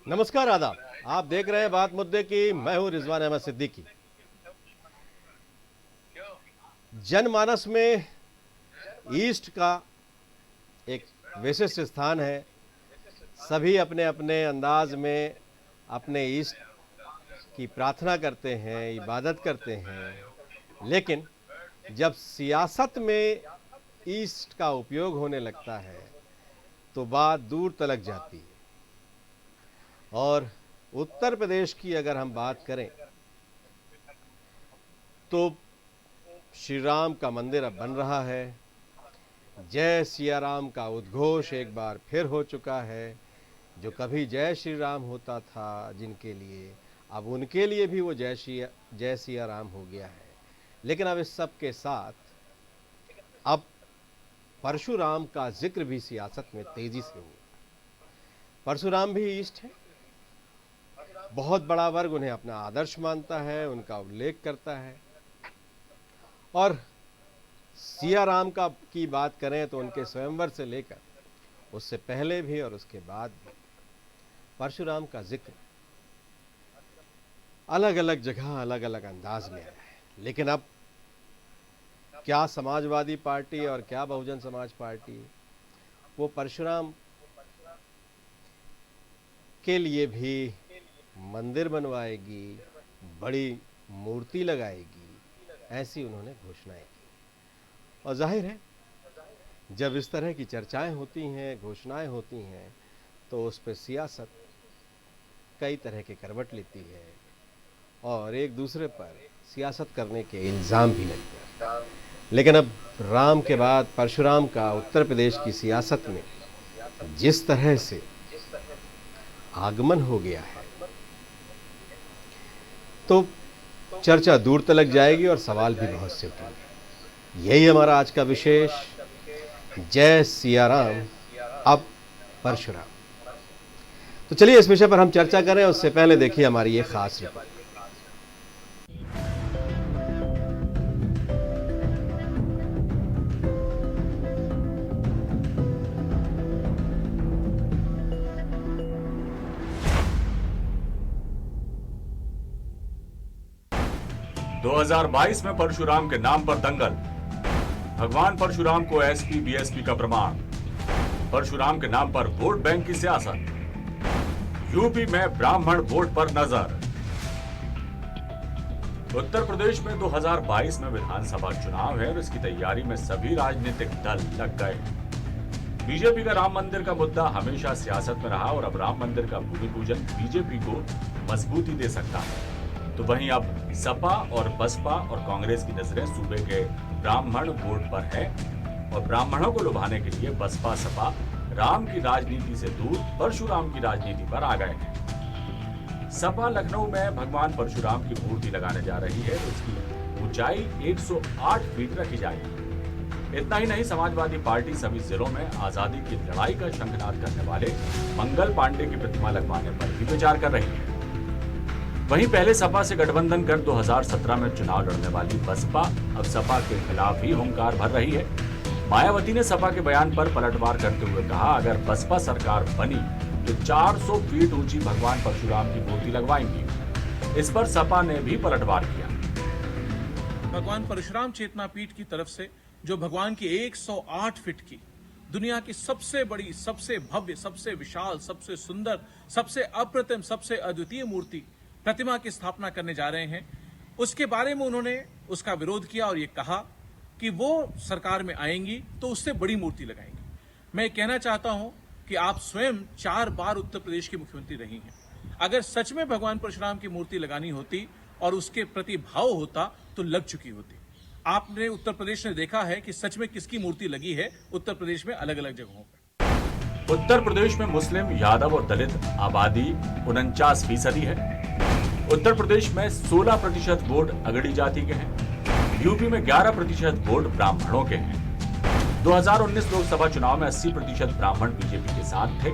नमस्कार, आदाब। आप देख रहे हैं बात मुद्दे की। मैं हूं रिजवान अहमद सिद्दीकी। जनमानस में ईस्ट का एक विशिष्ट स्थान है। सभी अपने अपने अंदाज में अपने ईस्ट की प्रार्थना करते हैं, इबादत करते हैं, लेकिन जब सियासत में ईस्ट का उपयोग होने लगता है तो बात दूर तलक जाती है। और उत्तर प्रदेश की अगर हम बात करें तो श्री राम का मंदिर अब बन रहा है। जय सिया राम का उद्घोष एक बार फिर हो चुका है। जो कभी जय श्री राम होता था जिनके लिए, अब उनके लिए भी वो जय सिया राम हो गया है। लेकिन अब इस सब के साथ अब परशुराम का जिक्र भी सियासत में तेजी से हुआ। परशुराम भी ईस्ट है। बहुत बड़ा वर्ग उन्हें अपना आदर्श मानता है, उनका उल्लेख करता है। और सिया राम की बात करें तो उनके स्वयंवर से लेकर उससे पहले भी और उसके बाद भी परशुराम का जिक्र अलग अलग जगह अलग अलग अंदाज में आया है। लेकिन अब क्या समाजवादी पार्टी और क्या बहुजन समाज पार्टी वो परशुराम के लिए भी मंदिर बनवाएगी, बड़ी मूर्ति लगाएगी, ऐसी उन्होंने घोषणाएं की। और जाहिर है जब इस तरह की चर्चाएं होती हैं, घोषणाएं होती हैं, तो उस पर सियासत कई तरह के करवट लेती है और एक दूसरे पर सियासत करने के इल्ज़ाम भी लगते हैं। लेकिन अब राम के बाद परशुराम का उत्तर प्रदेश की सियासत में जिस तरह से आगमन हो गया है तो चर्चा दूर तलक जाएगी और सवाल भी बहुत से उठेंगे। यही हमारा आज का विशेष जय सिया राम अब परशुराम। तो चलिए इस विषय पर हम चर्चा करें। उससे पहले देखिए हमारी ये खास रिपोर्ट। 2022 में परशुराम के नाम पर दंगल। भगवान परशुराम को एसपी बीएसपी का प्रमाण। परशुराम के नाम पर वोट बैंक की सियासत। यूपी में ब्राह्मण वोट पर नजर। उत्तर प्रदेश में 2022 में विधानसभा चुनाव है और इसकी तैयारी में सभी राजनीतिक दल लग गए। बीजेपी का राम मंदिर का मुद्दा हमेशा सियासत में रहा और अब राम मंदिर का भूमि पूजन बीजेपी को मजबूती दे सकता है। तो वहीं अब सपा और बसपा और कांग्रेस की नजरें सूबे के ब्राह्मण वोट पर है और ब्राह्मणों को लुभाने के लिए बसपा सपा राम की राजनीति से दूर परशुराम की राजनीति पर आ गए हैं। सपा लखनऊ में भगवान परशुराम की मूर्ति लगाने जा रही है तो उसकी ऊंचाई 108 फीट रखी जाएगी। इतना ही नहीं, समाजवादी पार्टी सभी जिलों में आजादी की लड़ाई का शंखनाद करने वाले मंगल पांडे की प्रतिमा लगवाने पर भी विचार कर रही है। वहीं पहले सपा से गठबंधन कर 2017 में चुनाव लड़ने वाली बसपा अब सपा के खिलाफ ही हुंकार भर रही है। मायावती ने सपा के बयान पर पलटवार करते हुए कहा, अगर बसपा सरकार बनी तो 400 फीट ऊंची भगवान परशुराम की मूर्ति लगवाएंगी। इस पर सपा ने भी पलटवार किया। भगवान परशुराम चेतना पीठ की तरफ से जो भगवान की 108 फीट की दुनिया की सबसे बड़ी, सबसे भव्य, सबसे विशाल, सबसे सुंदर, सबसे अप्रतिम, सबसे अद्वितीय मूर्ति प्रतिमा की स्थापना करने जा रहे हैं, उसके बारे में उन्होंने उसका विरोध किया और ये कहा कि वो सरकार में आएंगी तो उससे बड़ी मूर्ति लगाएंगी। मैं कहना चाहता हूं कि आप स्वयं 4 बार उत्तर प्रदेश की मुख्यमंत्री रही हैं। अगर सच में भगवान परशुराम की मूर्ति लगानी होती और उसके प्रति भाव होता तो लग चुकी होती। आपने उत्तर प्रदेश ने देखा है कि सच में किसकी मूर्ति लगी है उत्तर प्रदेश में अलग अलग जगहों पर। उत्तर प्रदेश में मुस्लिम, यादव और दलित आबादी 49% है। उत्तर प्रदेश में 16% वोट अगड़ी जाति के हैं। यूपी में 11% वोट ब्राह्मणों के हैं। 2019 लोकसभा चुनाव में 80% ब्राह्मण बीजेपी के साथ थे।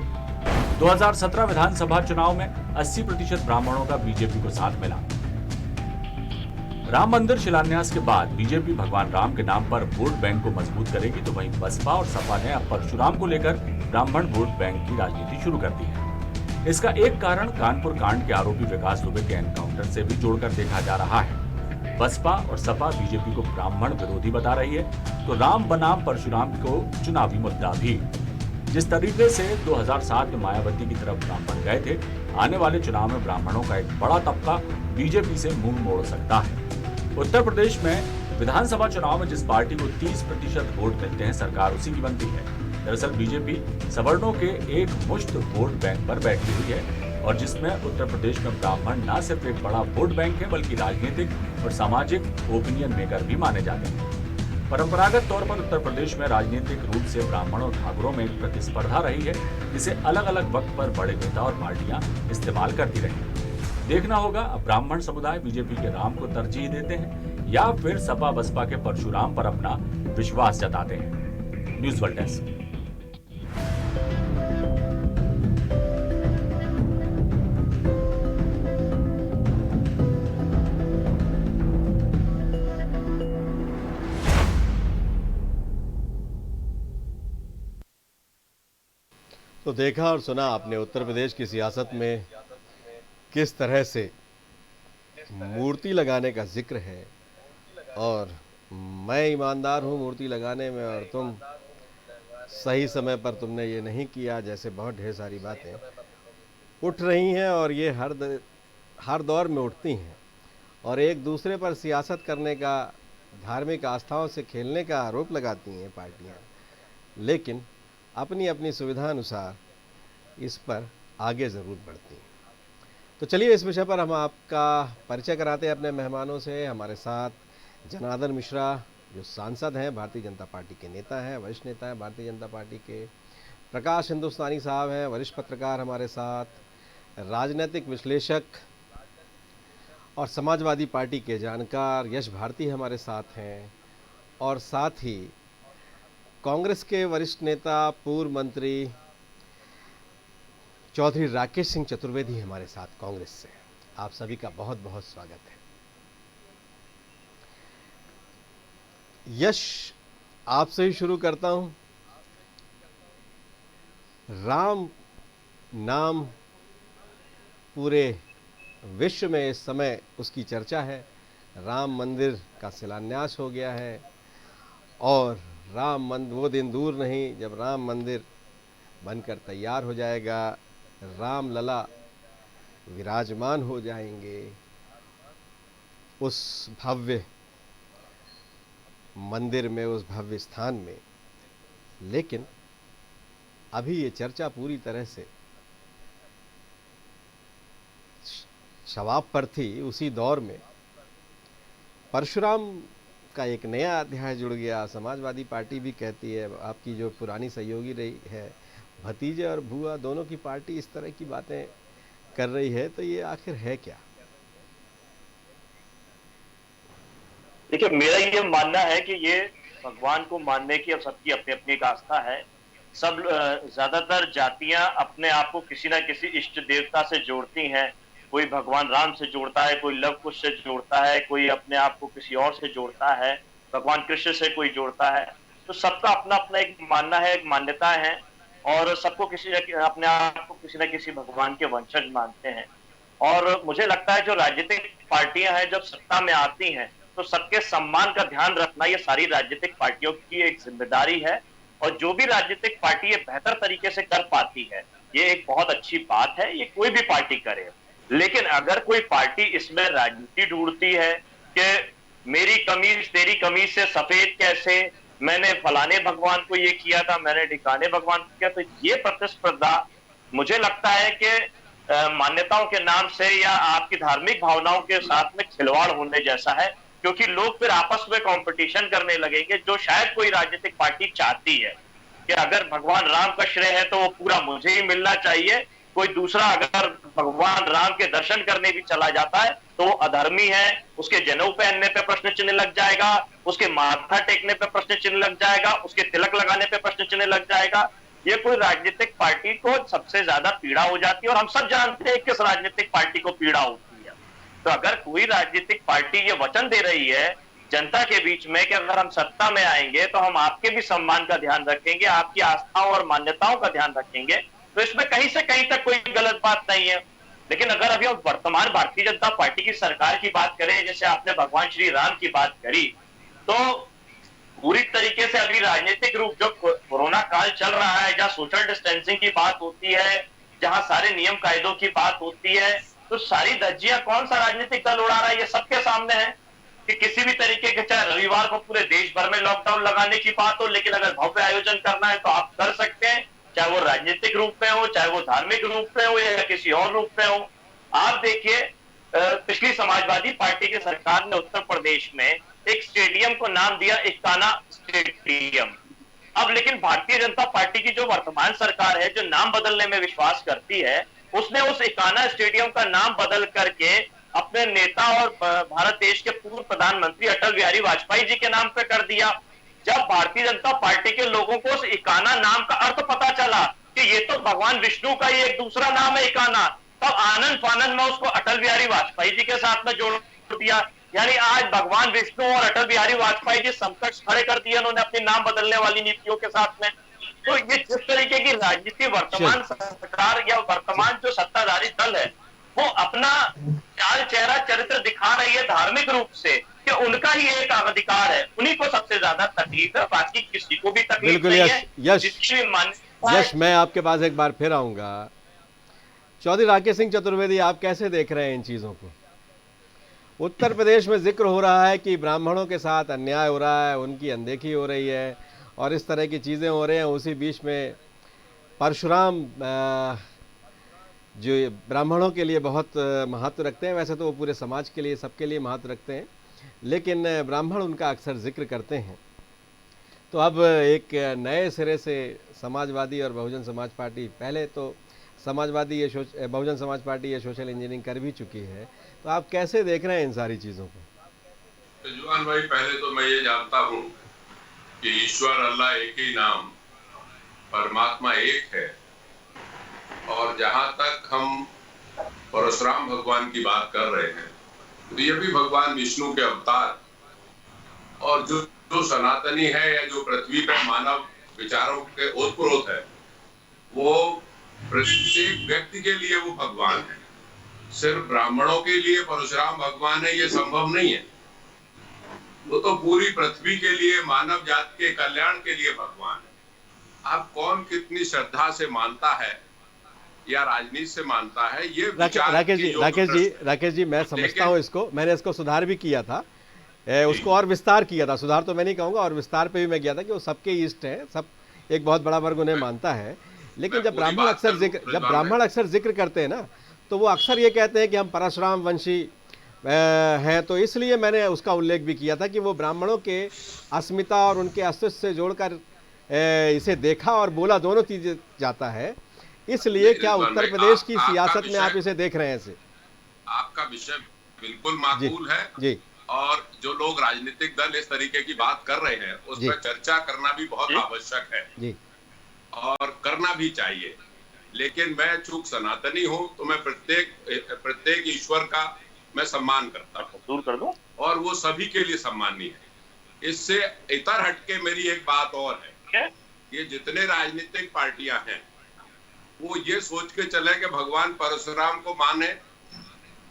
2017 विधानसभा चुनाव में 80% ब्राह्मणों का बीजेपी को साथ मिला। राम मंदिर शिलान्यास के बाद बीजेपी भगवान राम के नाम पर वोट बैंक को मजबूत करेगी, तो वहीं बसपा और सपा ने अब परशुराम को लेकर ब्राह्मण वोट बैंक की राजनीति शुरू कर दी है। इसका एक कारण कानपुर कांड के आरोपी विकास दुबे के एनकाउंटर से भी जोड़कर देखा जा रहा है। बसपा और सपा बीजेपी को ब्राह्मण विरोधी बता रही है, तो राम बनाम परशुराम को चुनावी मुद्दा भी। जिस तरीके से 2007 में मायावती की तरफ ब्राह्मण गए थे, आने वाले चुनाव में ब्राह्मणों का एक बड़ा तबका बीजेपी से मुंह मोड़ सकता है। उत्तर प्रदेश में विधानसभा चुनाव में जिस पार्टी को 30% वोट मिलते हैं, सरकार उसी की बनती है। दरअसल बीजेपी सवर्णों के एक मुश्त वोट बैंक पर बैठी हुई है, और जिसमें उत्तर प्रदेश में ब्राह्मण न सिर्फ एक बड़ा वोट बैंक है, बल्कि राजनीतिक और सामाजिक ओपिनियन मेकर भी माने जाते हैं। परंपरागत तौर पर उत्तर प्रदेश में राजनीतिक रूप से ब्राह्मण और ठाकुरों में एक प्रतिस्पर्धा रही है, जिसे अलग अलग वक्त पर बड़े नेता और पार्टियां इस्तेमाल करती रही। देखना होगा अब ब्राह्मण समुदाय बीजेपी के राम को तरजीह देते हैं या फिर सपा बसपा के परशुराम पर अपना विश्वास जताते हैं। News world desk. तो देखा और सुना आपने उत्तर प्रदेश की सियासत में किस तरह से मूर्ति लगाने का जिक्र है, और मैं ईमानदार हूँ मूर्ति लगाने में और तुम सही समय पर तुमने ये नहीं किया, जैसे बहुत ढेर सारी बातें उठ रही हैं और ये हर दौर में उठती हैं, और एक दूसरे पर सियासत करने का, धार्मिक आस्थाओं से खेलने का आरोप लगाती हैं पार्टियाँ, लेकिन अपनी अपनी सुविधा अनुसार इस पर आगे ज़रूर बढ़ती हैं। तो चलिए इस विषय पर हम आपका परिचय कराते हैं अपने मेहमानों से। हमारे साथ जनार्दन मिश्रा जो सांसद हैं, भारतीय जनता पार्टी के नेता हैं, वरिष्ठ नेता हैं भारतीय जनता पार्टी के। प्रकाश हिंदुस्तानी साहब हैं, वरिष्ठ पत्रकार हमारे साथ, राजनीतिक विश्लेषक और समाजवादी पार्टी के जानकार यश भारती हमारे साथ हैं, और साथ ही कांग्रेस के वरिष्ठ नेता पूर्व मंत्री चौधरी राकेश सिंह चतुर्वेदी हमारे साथ कांग्रेस से। आप सभी का बहुत बहुत स्वागत है। यश, आपसे ही शुरू करता हूं। राम नाम पूरे विश्व में इस समय उसकी चर्चा है। राम मंदिर का शिलान्यास हो गया है, और राम मंदिर, वो दिन दूर नहीं जब राम मंदिर बनकर तैयार हो जाएगा, राम लला विराजमान हो जाएंगे उस भव्य मंदिर में, उस भव्य स्थान में। लेकिन अभी ये चर्चा पूरी तरह से शवाब पर थी। उसी दौर में परशुराम का एक नया अध्याय जुड़ गया। समाजवादी पार्टी भी कहती है, आपकी जो पुरानी सहयोगी रही है, भतीजे और भुआ दोनों की पार्टी इस तरह की बातें कर रही है, तो ये आखिर है क्या? देखिए, मेरा ये मानना है कि ये भगवान को मानने की अब सबकी अपनी अपनी एक आस्था है। सब ज्यादातर जातियां अपने आप को किसी ना किसी इष्ट देवता से जोड़ती हैं। कोई भगवान राम से जोड़ता है, कोई लव कुश से जोड़ता है, कोई अपने आप को किसी और से जोड़ता है, भगवान कृष्ण से कोई जोड़ता है। तो सबका अपना अपना एक मानना है, एक मान्यता है, और सबको अपने आप को किसी न किसी भगवान के वंशज मानते हैं। और मुझे लगता है जो राजनीतिक पार्टियां हैं जब सत्ता में आती हैं, तो सबके सम्मान का ध्यान रखना ये सारी राजनीतिक पार्टियों की एक जिम्मेदारी है। और जो भी राजनीतिक पार्टी ये बेहतर तरीके से कर पाती है, ये एक बहुत अच्छी बात है, ये कोई भी पार्टी करे। लेकिन अगर कोई पार्टी इसमें राजनीति ढूंढती है कि मेरी कमीज तेरी कमीज से सफेद कैसे, मैंने फलाने भगवान को ये किया था, मैंने ढिकाने भगवान को किया, तो ये प्रतिस्पर्धा मुझे लगता है कि मान्यताओं के नाम से या आपकी धार्मिक भावनाओं के साथ में खिलवाड़ होने जैसा है। क्योंकि लोग फिर आपस में कंपटीशन करने लगेंगे, जो शायद कोई राजनीतिक पार्टी चाहती है कि अगर भगवान राम का श्रेय है तो वो पूरा मुझे ही मिलना चाहिए। कोई दूसरा अगर भगवान राम के दर्शन करने भी चला जाता है तो वो अधर्मी है, उसके जनेऊ पहनने पे प्रश्न चिन्ह लग जाएगा, उसके माथा टेकने पे प्रश्न चिन्ह लग जाएगा, उसके तिलक लगाने पे प्रश्न चिन्ह लग जाएगा। ये कोई राजनीतिक पार्टी को सबसे ज्यादा पीड़ा हो जाती है, और हम सब जानते हैं किस राजनीतिक पार्टी को पीड़ा होती है। तो अगर कोई राजनीतिक पार्टी ये वचन दे रही है जनता के बीच में कि अगर हम सत्ता में आएंगे तो हम आपके भी सम्मान का ध्यान रखेंगे, आपकी आस्थाओं और मान्यताओं का ध्यान रखेंगे, तो इसमें कहीं से कहीं तक कोई गलत बात नहीं है। लेकिन अगर अभी हम वर्तमान भारतीय जनता पार्टी की सरकार की बात करें, जैसे आपने भगवान श्री राम की बात करी, तो पूरी तरीके से अभी राजनीतिक रूप जो कोरोना काल चल रहा है, जहां सोशल डिस्टेंसिंग की बात होती है, जहां सारे नियम कायदों की बात होती है, तो सारी धज्जियां कौन सा राजनीतिक दल उड़ा रहा है, ये सबके सामने है कि किसी भी तरीके के, चाहे रविवार को पूरे देश भर में लॉकडाउन लगाने की बात हो, लेकिन अगर भव्य आयोजन करना है तो आप कर सकते हैं, चाहे वो राजनीतिक रूप में हो, चाहे वो धार्मिक रूप में हो या किसी और रूप में हो। आप देखिए, पिछली समाजवादी पार्टी की सरकार ने उत्तर प्रदेश में एक स्टेडियम को नाम दिया इकाना स्टेडियम। अब लेकिन भारतीय जनता पार्टी की जो वर्तमान सरकार है, जो नाम बदलने में विश्वास करती है, उसने उस इकाना स्टेडियम का नाम बदल करके अपने नेता और भारत देश के पूर्व प्रधानमंत्री अटल बिहारी वाजपेयी जी के नाम पे कर दिया। जब भारतीय जनता पार्टी के लोगों को उस इकाना नाम का अर्थ पता चला कि ये तो भगवान विष्णु का ही एक दूसरा नाम है इकाना, तब आनंद फानंद में उसको अटल बिहारी वाजपेयी जी के साथ में जोड़ दिया। यानी आज भगवान विष्णु और अटल बिहारी वाजपेयी जी समकक्ष खड़े कर दिए उन्होंने अपनी नाम बदलने वाली नीतियों के साथ में। तो ये जिस तरीके की राजनीति वर्तमान सरकार या वर्तमान जो सत्ताधारी दल है, वो अपना चाल चेहरा चरित्र दिखा रही है धार्मिक रूप से कि उनका ही एक अधिकार है, उन्हीं को सबसे ज्यादा तकलीफ है, बाकी किसी को भी तकलीफ बिल्कुल। नहीं यश है। यश जिसकी भी मान्यता यश मैं आपके पास एक बार फिर आऊंगा। चौधरी राकेश सिंह चतुर्वेदी, आप कैसे देख रहे हैं इन चीजों को? उत्तर प्रदेश में जिक्र हो रहा है कि ब्राह्मणों के साथ अन्याय हो रहा है, उनकी अनदेखी हो रही है और इस तरह की चीज़ें हो रही हैं। उसी बीच में परशुराम जो ब्राह्मणों के लिए बहुत महत्व रखते हैं, वैसे तो वो पूरे समाज के लिए, सबके लिए महत्व रखते हैं, लेकिन ब्राह्मण उनका अक्सर जिक्र करते हैं। तो अब एक नए सिरे से समाजवादी और बहुजन समाज पार्टी, पहले तो समाजवादी ये बहुजन समाज पार्टी ये सोशल इंजीनियरिंग कर भी चुकी है, तो आप कैसे देख रहे हैं इन सारी चीज़ों को? जुआन भाई, पहले तो मैं ये जानता हूँ कि ईश्वर अल्लाह एक ही नाम, परमात्मा एक है। और जहाँ तक हम परशुराम भगवान की बात कर रहे हैं, तो ये भी भगवान विष्णु के अवतार, और जो सनातनी है या जो पृथ्वी पर मानव विचारों के ओतप्रोत है, वो प्रत्येक व्यक्ति के लिए वो भगवान है। सिर्फ ब्राह्मणों के लिए परशुराम भगवान है ये संभव नहीं है, वो तो पूरी पृथ्वी के लिए, मानव जाति के कल्याण के लिए भगवान है। अब कौन कितनी श्रद्धा से मानता है या राजनीति से मानता है, ये राकेश जी मैं समझता हूँ इसको, मैंने इसको सुधार भी किया था, उसको और विस्तार किया था। सुधार तो मैं नहीं कहूँगा, और विस्तार पे भी मैं गया था कि वो सबके इष्ट हैं, सब एक बहुत बड़ा वर्ग उन्हें मानता है। लेकिन जब ब्राह्मण अक्सर जिक्र करते हैं ना, तो वो अक्सर ये कहते हैं कि हम परशुराम वंशी हैं, तो इसलिए मैंने उसका उल्लेख भी किया था कि वो ब्राह्मणों के अस्मिता और उनके अस्तित्व से जोड़कर इसे देखा और बोला, दोनों चीजें जाता है। इसलिए क्या उत्तर प्रदेश की सियासत में आप इसे देख रहे हैं? से आपका विषय बिल्कुल माकूल है जी, और जो लोग राजनीतिक दल इस तरीके की बात कर रहे हैं उस पर चर्चा करना भी बहुत आवश्यक है जी, और करना भी चाहिए। लेकिन मैं चूंकि सनातनी हूँ, तो मैं प्रत्येक ईश्वर का मैं सम्मान करता हूँ, दूर कर दो, और वो सभी के लिए सम्मानीय है। इससे इतर हटके मेरी एक बात और है, ये जितने राजनीतिक पार्टियां हैं वो ये सोच के चले कि भगवान परशुराम को माने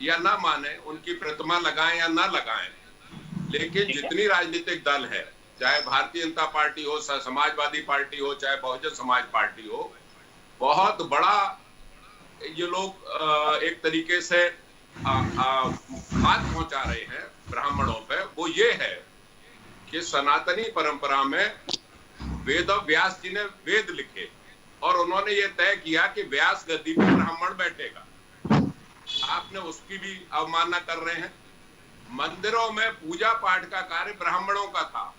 या ना माने, उनकी प्रतिमा लगाएं या ना लगाएं, लेकिन जितनी राजनीतिक दल है, चाहे भारतीय जनता पार्टी हो, समाजवादी पार्टी हो, चाहे बहुजन समाज पार्टी हो, बहुत बड़ा ये लोग एक तरीके से हाथ पहुंचा रहे हैं ब्राह्मणों पे। वो ये है कि सनातनी परंपरा में वेद व्यास जी ने वेद लिखे और उन्होंने ये तय किया कि व्यास गद्दी पर ब्राह्मण बैठेगा, आपने उसकी भी अवमानना कर रहे हैं। मंदिरों में पूजा पाठ का कार्य ब्राह्मणों का था।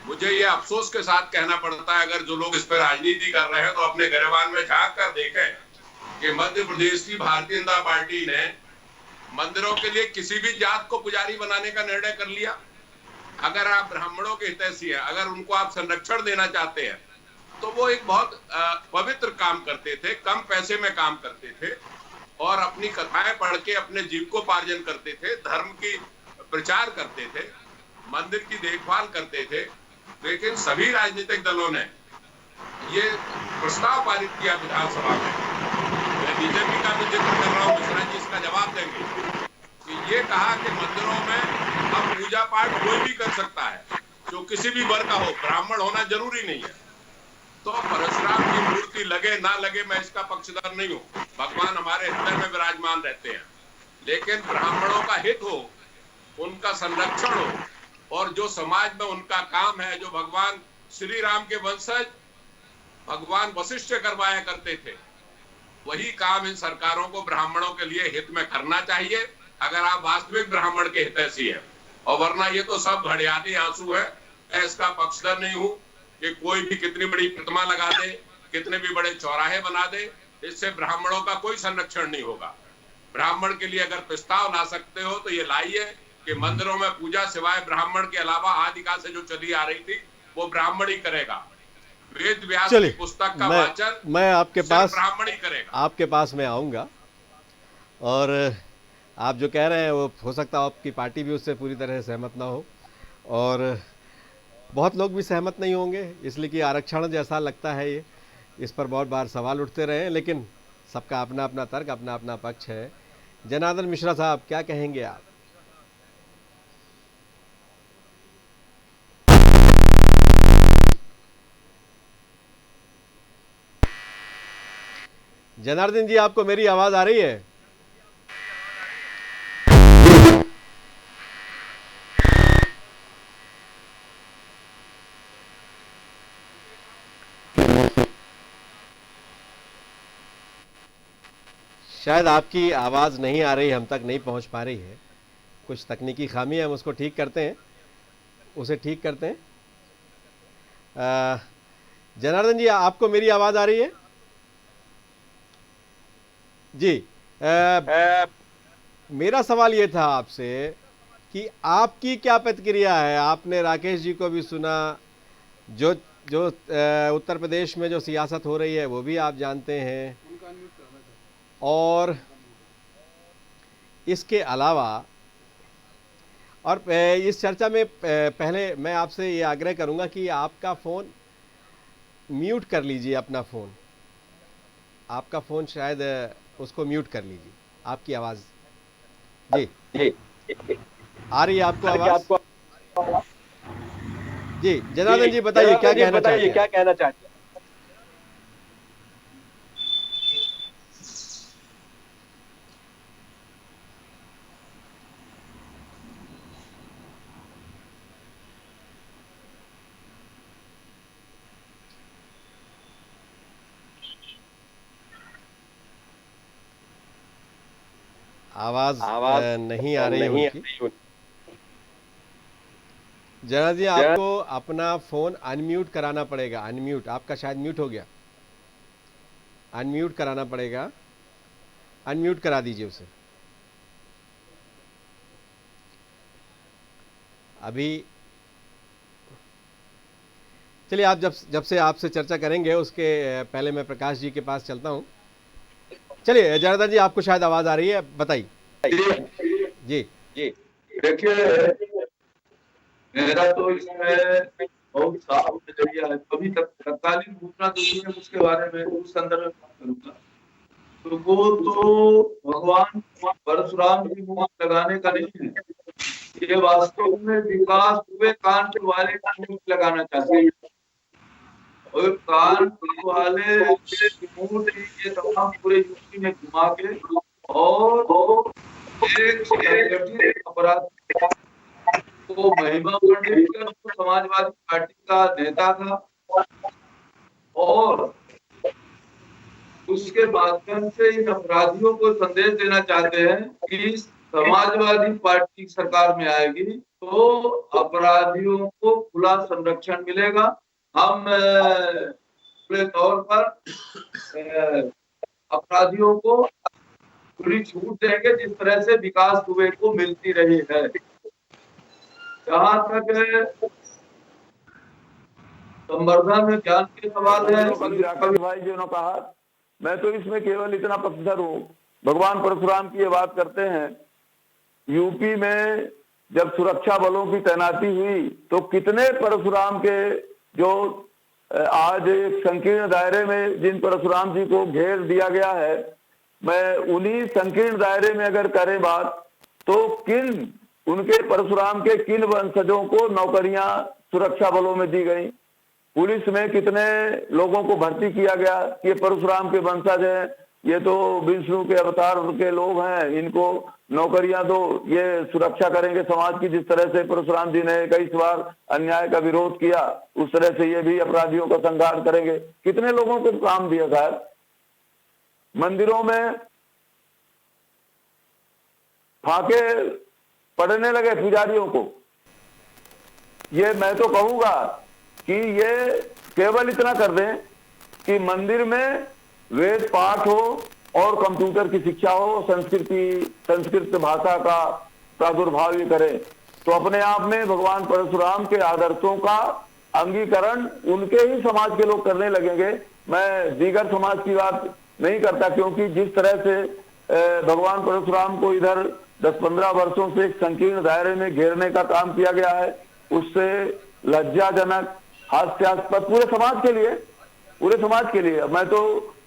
मुझे ये अफसोस के साथ कहना पड़ता है, अगर जो लोग इस पर राजनीति कर रहे हैं तो अपने गिरबान में झांक कर देखें कि मध्य प्रदेश की भारतीय जनता पार्टी ने मंदिरों के लिए किसी भी जात को पुजारी बनाने का निर्णय कर लिया। अगर आप ब्राह्मणों के हितैषी हैं, अगर उनको आप संरक्षण देना चाहते हैं, तो वो एक बहुत पवित्र काम करते थे, कम पैसे में काम करते थे और अपनी कथाएं पढ़ के अपने जीविकोपार्जन करते थे, धर्म की प्रचार करते थे, मंदिर की देखभाल करते थे। लेकिन सभी राजनीतिक दलों ने ये प्रस्ताव पारित किया विधानसभा में बीजेपी का भी जिक्र कर रहा हूं, मिश्रा जी इसका जवाब देंगे कि ये कहा कि मंदिरों में अब पूजा पाठ कोई भी कर सकता है, जो किसी भी वर्ग का हो, ब्राह्मण होना जरूरी नहीं है। तो परशुराम की मूर्ति लगे ना लगे मैं इसका पक्षधर नहीं हूं, भगवान हमारे हृदय में विराजमान रहते हैं, लेकिन ब्राह्मणों का हित हो, उनका संरक्षण हो, और जो समाज में उनका काम है, जो भगवान श्री राम के वंशज भगवान वशिष्ठ करवाया करते थे, वही काम इन सरकारों को ब्राह्मणों के लिए हित में करना चाहिए, अगर आप वास्तविक ब्राह्मण के हितैषी है। और वरना ये तो सब घड़ियाली आंसू है। मैं इसका पक्षधर नहीं हूं कि कोई भी कितनी बड़ी प्रतिमा लगा दे, कितने भी बड़े चौराहे बना दे, इससे ब्राह्मणों का कोई संरक्षण नहीं होगा। ब्राह्मण के लिए अगर प्रस्ताव ला सकते हो तो ये लाइए कि मंदिरों में पूजा सिवाय ब्राह्मण के अलावा आदिकाल से जो चली आ रही थी वो ब्राह्मण ही करेगा। वेद व्यास की पुस्तक का वाचन मैं आपके पास ब्राह्मण ही करेगा। आपके पास मैं आऊंगा, और आप जो कह रहे हैं वो हो सकता है आपकी पार्टी भी उससे पूरी तरह से सहमत ना हो, और बहुत लोग भी सहमत नहीं होंगे, इसलिए कि आरक्षण जैसा लगता है ये, इस पर बहुत बार सवाल उठते रहे हैं, लेकिन सबका अपना अपना तर्क, अपना अपना पक्ष है। जनार्दन मिश्रा साहब, क्या कहेंगे आप? जनार्दन जी, आपको मेरी आवाज आ रही है? शायद आपकी आवाज नहीं आ रही, हम तक नहीं पहुंच पा रही है, कुछ तकनीकी खामी है, हम उसको ठीक करते हैं, उसे ठीक करते हैं। जनार्दन जी, आपको मेरी आवाज आ रही है? जी, मेरा सवाल ये था आपसे कि आपकी क्या प्रतिक्रिया है? आपने राकेश जी को भी सुना, जो जो उत्तर प्रदेश में जो सियासत हो रही है वो भी आप जानते हैं, और इसके अलावा, और इस चर्चा में पहले मैं आपसे ये आग्रह करूंगा कि आपका फ़ोन म्यूट कर लीजिए, अपना फ़ोन, आपका फ़ोन शायद उसको म्यूट कर लीजिए, आपकी आवाज़। जी, आ रही है आपको आवाज़? जी, जनार्दन जी बताइए, क्या कहना चाहते हैं? आवाज नहीं आ रही उनकी। जनार्दन जी, आपको अपना फोन अनम्यूट कराना पड़ेगा, अनम्यूट, आपका शायद म्यूट हो गया, अनम्यूट कराना पड़ेगा, अनम्यूट करा दीजिए उसे। अभी चलिए, आप जब से आपसे चर्चा करेंगे उसके पहले मैं प्रकाश जी के पास चलता हूं। चलिए जनार्दन जी, आपको शायद आवाज आ रही है, बताइए। जी जी, देखिए, मेरा तो इसमें बहुत साफ नजरिया है। अभी तक तत्कालीन घोषणा जो हुई है उसके बारे में, उस संदर्भ में बात करूंगा, तो वो तो भगवान परशुराम की मूर्ति लगाने का नहीं है, ये वास्तव में विकास हुए कानपुर वाले का मूर्ति लगाना चाहते हैं, और कानपुर वाले मूर्ति ये तमाम पूरे यूपी में घुमा के, और एक संगठित अपराध को महिमा पंडित समाजवादी पार्टी का नेता था, और उसके माध्यम से इन अपराधियों को संदेश देना चाहते हैं कि समाजवादी पार्टी सरकार में आएगी तो अपराधियों को खुला संरक्षण मिलेगा। हम पूरे तौर पर अपराधियों को पूरी छूट देंगे, जिस तरह से विकास दुबे को मिलती रही है। जहाँ तक संवर्धन में ज्ञान के सवाल है, भाई जी ने कहा, मैं तो इसमें केवल इतना पक्षधर हूँ, भगवान परशुराम की ये बात करते हैं, यूपी में जब सुरक्षा बलों की तैनाती हुई तो कितने परशुराम के, जो आज एक संकीर्ण दायरे में जिन परशुराम जी को घेर दिया गया है, मैं उन्हीं संकीर्ण दायरे में अगर करें बात, तो किन उनके परशुराम के किन वंशजों को नौकरियां सुरक्षा बलों में दी गई, पुलिस में कितने लोगों को भर्ती किया गया कि ये परशुराम के वंशज हैं, ये तो विष्णु के अवतार के लोग हैं, इनको नौकरियां दो, ये सुरक्षा करेंगे समाज की। जिस तरह से परशुराम जी ने कई बार अन्याय का विरोध किया, उस तरह से ये भी अपराधियों का संहार करेंगे। कितने लोगों को काम दिया था। मंदिरों में फाके पड़ने लगे पुजारियों को। ये मैं तो कहूंगा कि ये केवल इतना कर दें कि मंदिर में वेद पाठ हो और कंप्यूटर की शिक्षा हो, संस्कृत भाषा का प्रादुर्भाव ये करें, तो अपने आप में भगवान परशुराम के आदर्शों का अंगीकरण उनके ही समाज के लोग करने लगेंगे। मैं दीगर समाज की बात नहीं करता, क्योंकि जिस तरह से भगवान परशुराम को इधर 10-15 वर्षों से एक संकीर्ण दायरे में घेरने का काम किया गया है, उससे लज्जाजनक, हास्यास्पद पूरे समाज के लिए। मैं तो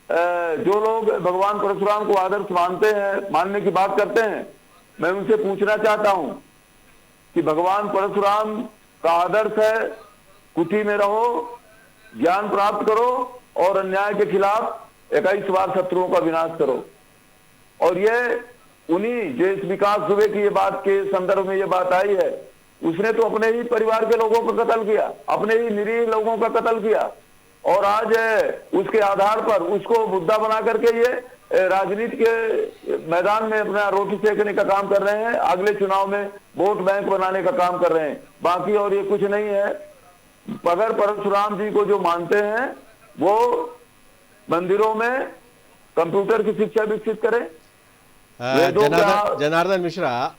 जो लोग भगवान परशुराम को आदर्श मानते हैं, मानने की बात करते हैं, मैं उनसे पूछना चाहता हूं कि भगवान परशुराम का आदर्श है कुटी में रहो, ज्ञान प्राप्त करो और अन्याय के खिलाफ 21 बार शत्रुओं का विनाश करो। और ये उन्हीं जो इस विकास दुबे की ये बात के संदर्भ में ये बात आई है, उसने तो अपने ही परिवार के लोगों का कत्ल किया, अपने ही निरीह लोगों का कत्ल किया, और आज उसके आधार पर उसको मुद्दा बना करके ये राजनीति के मैदान में अपना रोटी सेकने का काम कर रहे हैं, अगले चुनाव में वोट बैंक बनाने का काम कर रहे हैं। बाकी और ये कुछ नहीं है। अगर परशुराम जी को जो मानते हैं वो मंदिरों में कंप्यूटर की शिक्षा विकसित करें। जनार्दन मिश्रा,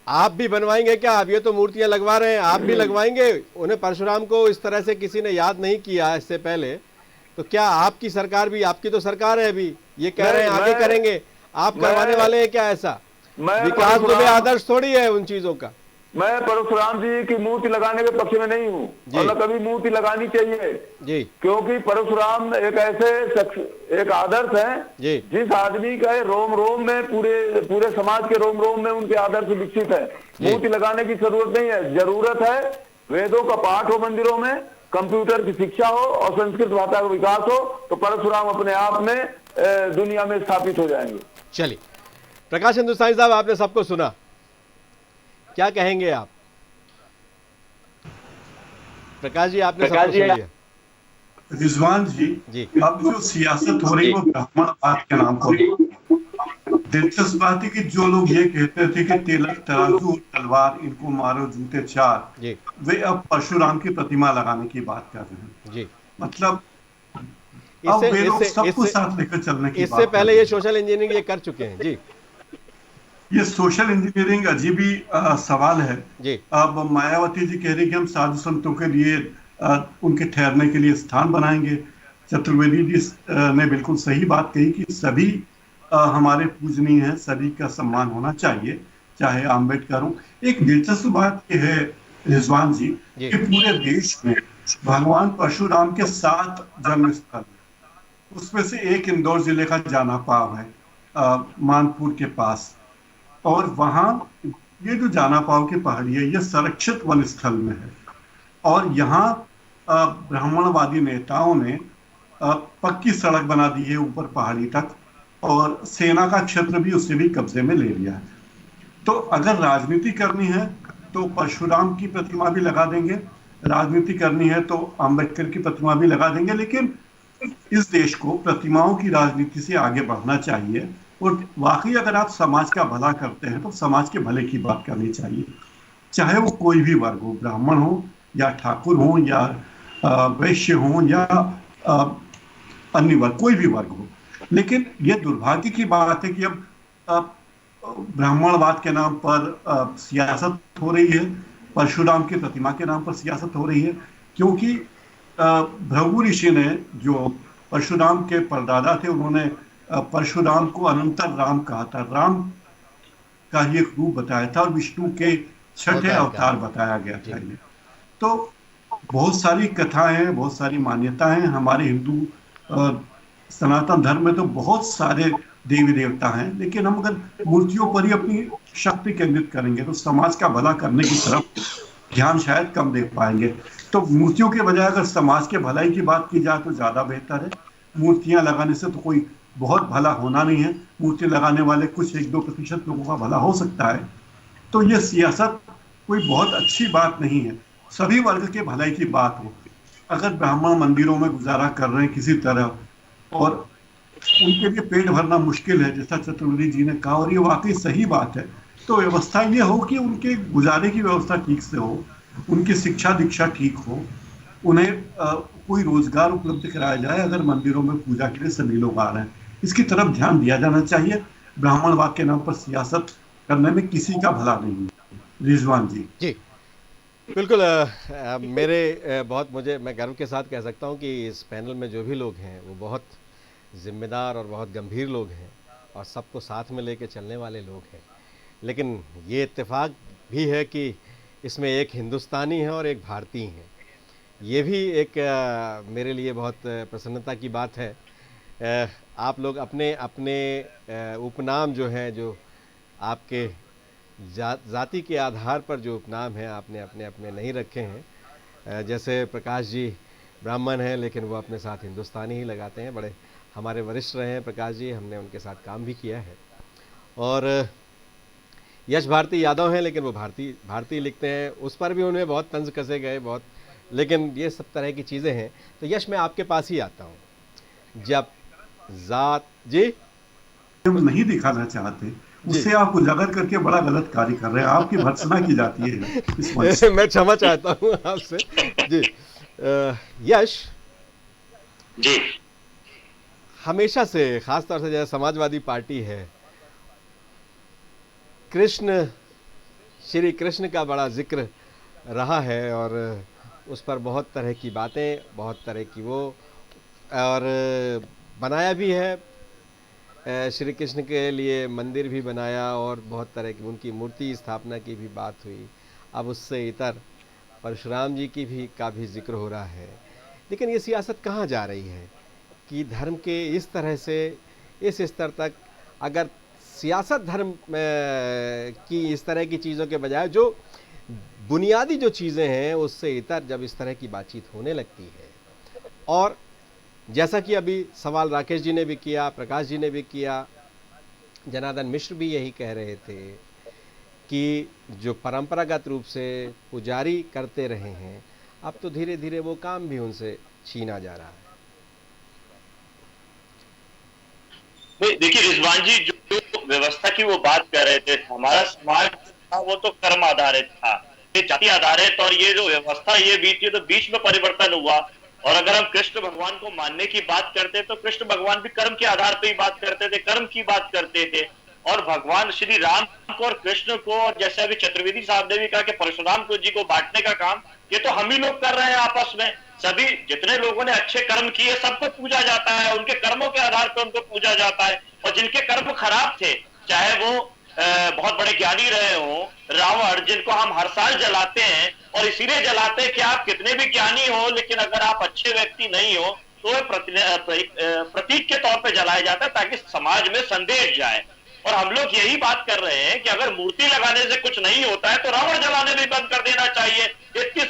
आप भी बनवाएंगे क्या? आप ये तो मूर्तियां लगवा रहे हैं, आप भी लगवाएंगे? उन्हें परशुराम को इस तरह से किसी ने याद नहीं किया इससे पहले, तो क्या आपकी सरकार भी, आपकी तो सरकार है अभी, ये कह रहे हैं आगे करेंगे, आप करवाने वाले हैं क्या? ऐसा विकास दुबे आदर्श थोड़ी है उन चीजों का। मैं परशुराम जी की मूर्ति लगाने के पक्ष में नहीं हूँ, और न कभी मूर्ति लगानी चाहिए जी, क्योंकि परशुराम एक ऐसे शख्स, एक आदर्श है जिस आदमी का रोम रोम में, पूरे समाज के रोम रोम में उनके आदर्श विकसित है। मूर्ति लगाने की जरूरत नहीं है। जरूरत है वेदों का पाठ हो मंदिरों में, कंप्यूटर की शिक्षा हो और संस्कृत भाषा का विकास हो, तो परशुराम अपने आप में दुनिया में स्थापित हो जाएंगे। चलिए प्रकाश हिंदुस्तानी साहब, आपने सबको सुना, क्या कहेंगे आप? प्रकाश जी, आपने सबको सुन लिया। रिजवान जी, अब जो सियासत हो रही है वो ब्राह्मणवाद के नाम पर। दिलचस्प बात है कि जो लोग ये कहते थे कि तिलक, तराजू और तलवार, इनको मारो जूते चार, वे अब परशुराम की प्रतिमा लगाने की बात कर रहे हैं जी। मतलब अब वे लोग सबको साथ लेकर चलने की बात। इससे पहले ये सोशल इंजीनियरिंग ये कर चुके हैं जी। ये सोशल इंजीनियरिंग अजीब ही सवाल है जी। अब मायावती जी कह रही कि हम साधु संतों के लिए उनके ठहरने के लिए स्थान बनाएंगे। चतुर्वेदी जी ने बिल्कुल सही बात कही कि सभी हमारे पूजनीय हैं, सभी का सम्मान होना चाहिए, चाहे आम्बेडकर हो। एक दिलचस्प बात यह है रिजवान जी कि पूरे देश में भगवान परशुराम के 7 जन्म स्थल, उसमें से एक इंदौर जिले का जाना पाव है, मानपुर के पास, और वहां ये जो जाना पाव की पहाड़ी है ये संरक्षित वन स्थल में है, और यहाँ ब्राह्मणवादी नेताओं ने पक्की सड़क बना दी है ऊपर पहाड़ी तक, और सेना का क्षेत्र भी उससे भी कब्जे में ले लिया है। तो अगर राजनीति करनी है तो परशुराम की प्रतिमा भी लगा देंगे, राजनीति करनी है तो अम्बेडकर की प्रतिमा भी लगा देंगे, लेकिन इस देश को प्रतिमाओं की राजनीति से आगे बढ़ना चाहिए। और वाकई अगर आप समाज का भला करते हैं तो समाज के भले की बात करनी चाहिए, चाहे वो कोई भी वर्ग हो, ब्राह्मण हो या ठाकुर हो या वैश्य हो या अन्य वर्ग, कोई भी वर्ग हो। लेकिन ये दुर्भाग्य की बात है कि अब ब्राह्मणवाद के नाम पर सियासत हो रही है, परशुराम की प्रतिमा के नाम पर सियासत हो रही है, क्योंकि भृगु ऋषि ने, जो परशुराम के परदादा थे, उन्होंने परशुराम को अनंतर राम कहा था, राम का ही एक रूप बताया था और विष्णु के 6ठे अवतार बताया गया था। तो बहुत सारी कथाएं हैं, बहुत सारी मान्यताएं हैं। हमारे हिंदू सनातन धर्म में तो बहुत सारे देवी देवता हैं, लेकिन हम अगर मूर्तियों पर ही अपनी शक्ति केंद्रित करेंगे तो समाज का भला करने की तरफ ध्यान शायद कम दे पाएंगे। तो मूर्तियों के बजाय अगर समाज के भलाई की बात की जाए तो ज्यादा बेहतर है। मूर्तियां लगाने से तो कोई बहुत भला होना नहीं है, मूर्ति लगाने वाले कुछ 1-2% लोगों का भला हो सकता है। तो ये सियासत कोई बहुत अच्छी बात नहीं है। सभी वर्ग के भलाई की बात हो। अगर ब्राह्मण मंदिरों में गुजारा कर रहे हैं किसी तरह और उनके लिए पेट भरना मुश्किल है, जैसा चतुर्वेदी जी ने कहा, और ये वाकई सही बात है, तो व्यवस्था ये हो कि उनके गुजारे की व्यवस्था ठीक से हो, उनकी शिक्षा दीक्षा ठीक हो, उन्हें कोई रोजगार उपलब्ध कराया जाए अगर मंदिरों में पूजा के लिए सभी लोग आ रहे हैं। इसकी तरफ ध्यान दिया जाना चाहिए। ब्राह्मणवाद के नाम पर सियासत करने में किसी का भला नहीं है। रिजवान जी बिल्कुल। मैं गर्व के साथ कह सकता हूं कि इस पैनल में जो भी लोग हैं वो बहुत जिम्मेदार और बहुत गंभीर लोग हैं और सबको साथ में लेके चलने वाले लोग हैं। लेकिन ये इत्तेफाक भी है कि इसमें एक हिंदुस्तानी है और एक भारतीय है। ये भी एक मेरे लिए बहुत प्रसन्नता की बात है। आप लोग अपने अपने उपनाम जो हैं, जो आपके जाति के आधार पर जो उपनाम हैं, आपने अपने अपने नहीं रखे हैं। जैसे प्रकाश जी ब्राह्मण हैं लेकिन वो अपने साथ हिंदुस्तानी ही लगाते हैं। बड़े हमारे वरिष्ठ रहे हैं प्रकाश जी, हमने उनके साथ काम भी किया है। और यश भारती यादव हैं लेकिन वो भारतीय लिखते हैं, उस पर भी उन्हें बहुत तंज कसे गए बहुत। लेकिन ये सब तरह की चीज़ें हैं। तो यश मैं आपके पास ही आता हूँ। जब जात जी हम नहीं दिखाना चाहते, उससे आप उजागर करके बड़ा गलत कार्य कर रहे हैं। आपकी भर्त्सना की जाती है। मैं क्षमा चाहता हूँ आपसे जी। यश जी, हमेशा से, खासतौर से जैसे समाजवादी पार्टी है, श्री कृष्ण का बड़ा जिक्र रहा है और उस पर बहुत तरह की बातें, बहुत तरह की वो, और बनाया भी है। श्री कृष्ण के लिए मंदिर भी बनाया और बहुत तरह की उनकी मूर्ति स्थापना की भी बात हुई। अब उससे इतर परशुराम जी का भी जिक्र हो रहा है। लेकिन ये सियासत कहाँ जा रही है कि धर्म के इस तरह से इस स्तर तक, अगर सियासत धर्म की इस तरह की चीज़ों के बजाय जो बुनियादी जो चीज़ें हैं उससे इतर जब इस तरह की बातचीत होने लगती है, और जैसा कि अभी सवाल राकेश जी ने भी किया, प्रकाश जी ने भी किया, जनार्दन मिश्र भी यही कह रहे थे कि जो परंपरागत रूप से पुजारी करते रहे हैं, अब तो धीरे धीरे वो काम भी उनसे छीना जा रहा है। देखिए रिजवान जी, जो व्यवस्था की वो बात कर रहे थे, हमारा समाज था वो तो कर्म आधारित था, ये जाति आधारित, और ये जो व्यवस्था ये बीच में परिवर्तन हुआ। और अगर हम कृष्ण भगवान को मानने की बात करते तो कृष्ण भगवान भी कर्म के आधार पर ही बात करते थे, कर्म की बात करते थे। और भगवान श्री राम को और कृष्ण को, और जैसे अभी चतुर्वेदी साहब ने भी कहा कि परशुराम जी को बांटने का काम ये तो हम ही लोग कर रहे हैं आपस में। सभी जितने लोगों ने अच्छे कर्म किए सबको पूजा जाता है, उनके कर्मों के आधार पर उनको पूजा जाता है। और जिनके कर्म खराब थे, चाहे वो बहुत बड़े ज्ञानी रहे हो, रावण जिनको हम हर साल जलाते हैं, और इसीलिए जलाते हैं कि आप कितने भी ज्ञानी हो लेकिन अगर आप अच्छे व्यक्ति नहीं हो तो प्रतीक के तौर पे जलाया जाता है ताकि समाज में संदेश जाए। और हम लोग यही बात कर रहे हैं कि अगर मूर्ति लगाने से कुछ नहीं होता है तो रावण जलाने भी बंद कर देना चाहिए।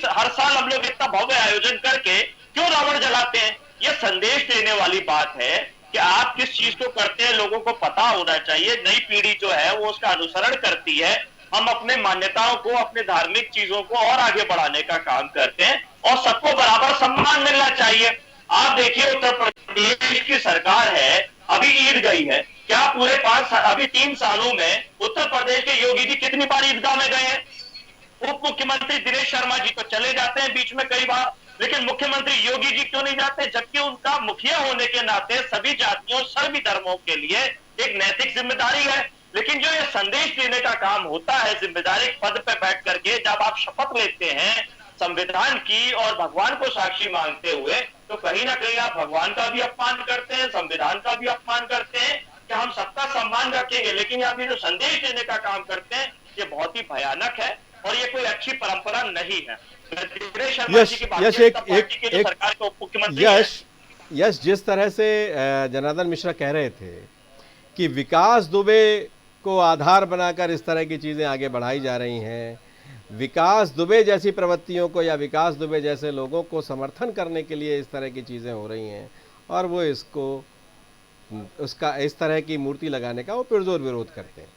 हर साल हम लोग इतना भव्य आयोजन करके क्यों रावण जलाते हैं? ये संदेश देने वाली बात है कि आप किस चीज को करते हैं लोगों को पता होना चाहिए। नई पीढ़ी जो है वो उसका अनुसरण करती है। हम अपने मान्यताओं को, अपने धार्मिक चीजों को और आगे बढ़ाने का काम करते हैं और सबको बराबर सम्मान मिलना चाहिए। आप देखिए उत्तर प्रदेश की सरकार है, अभी ईद गई है, क्या पूरे अभी 3 सालों में उत्तर प्रदेश के योगी जी कितनी बार ईदगाह में गए हैं? उप मुख्यमंत्री दिनेश शर्मा जी तो चले जाते हैं बीच में कई बार, लेकिन मुख्यमंत्री योगी जी क्यों नहीं जाते? जबकि उनका मुखिया होने के नाते सभी जातियों, सभी धर्मों के लिए एक नैतिक जिम्मेदारी है। लेकिन जो ये संदेश देने का काम होता है जिम्मेदारी पद पे बैठ करके, जब आप शपथ लेते हैं संविधान की और भगवान को साक्षी मांगते हुए, तो कहीं ना कहीं आप भगवान का भी अपमान करते हैं, संविधान का भी अपमान करते हैं कि हम सबका सम्मान रखेंगे। लेकिन आप ये जो संदेश देने का काम करते हैं ये बहुत ही भयानक है और ये कोई अच्छी परंपरा नहीं है। यश जिस तरह से जनार्दन मिश्रा कह रहे थे कि विकास दुबे को आधार बनाकर इस तरह की चीज़ें आगे बढ़ाई जा रही हैं, विकास दुबे जैसी प्रवृत्तियों को या विकास दुबे जैसे लोगों को समर्थन करने के लिए इस तरह की चीज़ें हो रही हैं, और वो इसको उसका इस तरह की मूर्ति लगाने का वो पुरजोर विरोध करते हैं।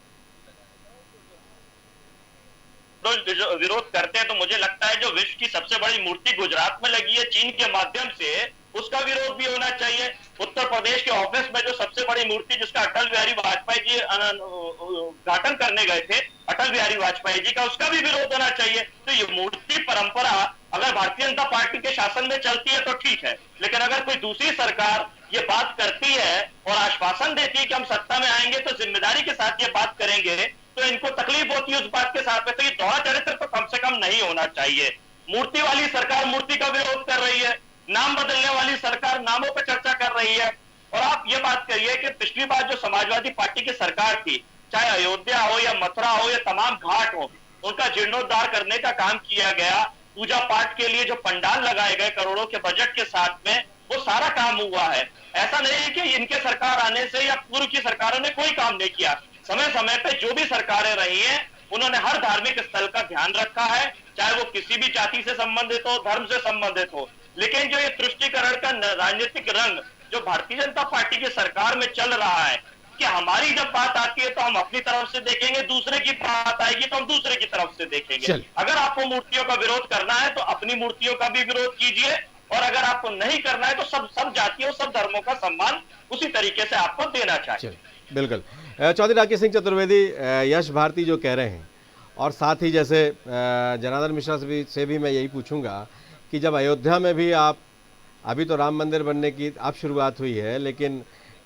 तो विरोध करते हैं, तो मुझे लगता है जो विश्व की सबसे बड़ी मूर्ति गुजरात में लगी है चीन के माध्यम से, उसका विरोध भी होना चाहिए। उत्तर प्रदेश के ऑफिस में जो सबसे बड़ी मूर्ति जिसका अटल बिहारी वाजपेयी जी उद्घाटन करने गए थे, अटल बिहारी वाजपेयी जी का, उसका भी विरोध होना चाहिए। तो ये मूर्ति परंपरा अगर भारतीय जनता पार्टी के शासन में चलती है तो ठीक है, लेकिन अगर कोई दूसरी सरकार ये बात करती है और आश्वासन देती है कि हम सत्ता में आएंगे तो जिम्मेदारी के साथ ये बात करेंगे, तो इनको तकलीफ होती है उस बात के साथ में। तो ये दोहरा चरित्र तो कम से कम नहीं होना चाहिए। मूर्ति वाली सरकार मूर्ति का विरोध कर रही है, नाम बदलने वाली सरकार नामों पर चर्चा कर रही है। और आप ये बात करिए कि पिछली बार जो समाजवादी पार्टी की सरकार थी, चाहे अयोध्या हो या मथुरा हो या तमाम घाट हो, उनका जीर्णोद्धार करने का काम किया गया। पूजा पाठ के लिए जो पंडाल लगाए गए करोड़ों के बजट के साथ में, वो सारा काम हुआ है। ऐसा नहीं है कि इनके सरकार आने से या पूर्व की सरकारों ने कोई काम नहीं किया। समय समय पे जो भी सरकारें रही हैं, उन्होंने हर धार्मिक स्थल का ध्यान रखा है, चाहे वो किसी भी जाति से संबंधित हो, धर्म से संबंधित हो। लेकिन जो ये तुष्टीकरण का राजनीतिक रंग जो भारतीय जनता पार्टी की सरकार में चल रहा है, कि हमारी जब बात आती है तो हम अपनी तरफ से देखेंगे, दूसरे की बात आएगी तो हम दूसरे की तरफ से देखेंगे। अगर आपको मूर्तियों का विरोध करना है तो अपनी मूर्तियों का भी विरोध कीजिए, और अगर आपको नहीं करना है तो सब जातियों, सब धर्मों का सम्मान उसी तरीके से आपको देना चाहिए। बिल्कुल। चौधरी राकेश सिंह चतुर्वेदी, यश भारती जो कह रहे हैं, और साथ ही जैसे जनार्दन मिश्रा से भी मैं यही पूछूंगा कि जब अयोध्या में भी आप, अभी तो राम मंदिर बनने की अब शुरुआत हुई है, लेकिन